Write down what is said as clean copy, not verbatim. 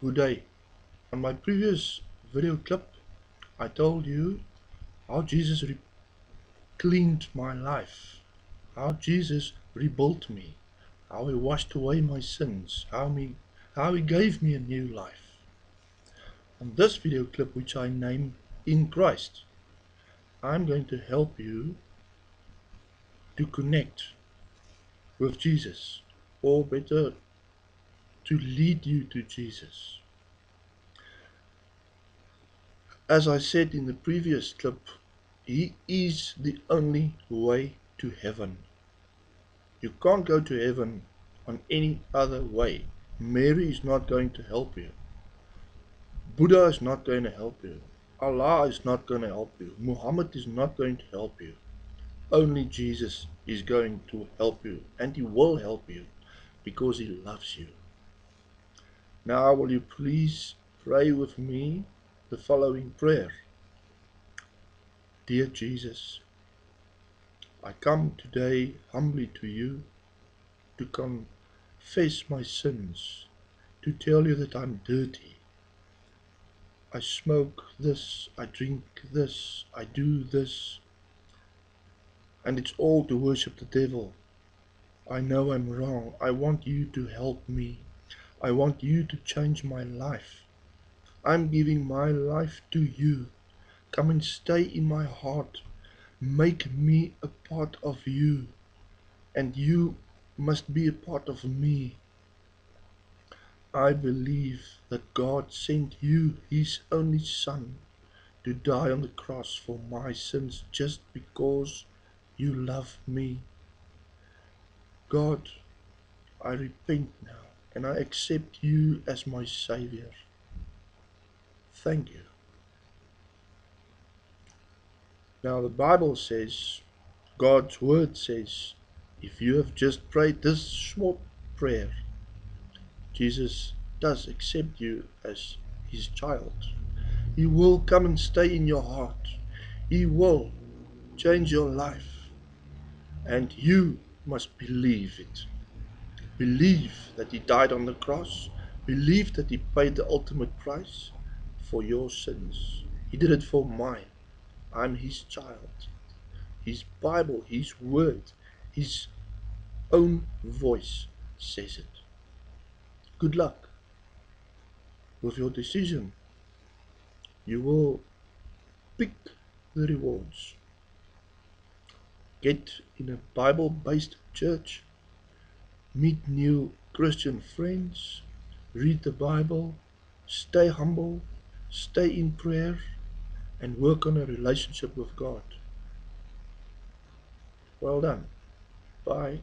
Good day. On my previous video clip, I told you how Jesus cleaned my life, how Jesus rebuilt me, how He washed away my sins, how he gave me a new life. On this video clip, which I name In Christ, I'm going to help you to connect with Jesus, or better, to lead you to Jesus. As I said in the previous clip, He is the only way to heaven. You can't go to heaven on any other way. Mary is not going to help you. Buddha is not going to help you. Allah is not going to help you. Muhammad is not going to help you. Only Jesus is going to help you, and He will help you because He loves you. Now will you please pray with me the following prayer. Dear Jesus, I come today humbly to you to confess my sins, to tell you that I'm dirty. I smoke this, I drink this, I do this, and it's all to worship the devil. I know I'm wrong. I want you to help me. I want you to change my life. I'm giving my life to you. Come and stay in my heart. Make me a part of you, and you must be a part of me. I believe that God sent you, His only Son, to die on the cross for my sins just because you love me. God, I repent now and I accept you as my Savior. Thank you. Now the Bible says, God's Word says, if you have just prayed this short prayer, Jesus does accept you as His child. He will come and stay in your heart. He will change your life. And you must believe it. Believe that He died on the cross. Believe that He paid the ultimate price for your sins. He did it for mine. I'm His child. His Bible, His Word, His own voice says it. Good luck with your decision. You will pick the rewards. Get in a Bible-based church. Meet new Christian friends. Read the Bible. Stay humble. Stay in prayer. And work on a relationship with God. Well done. Bye.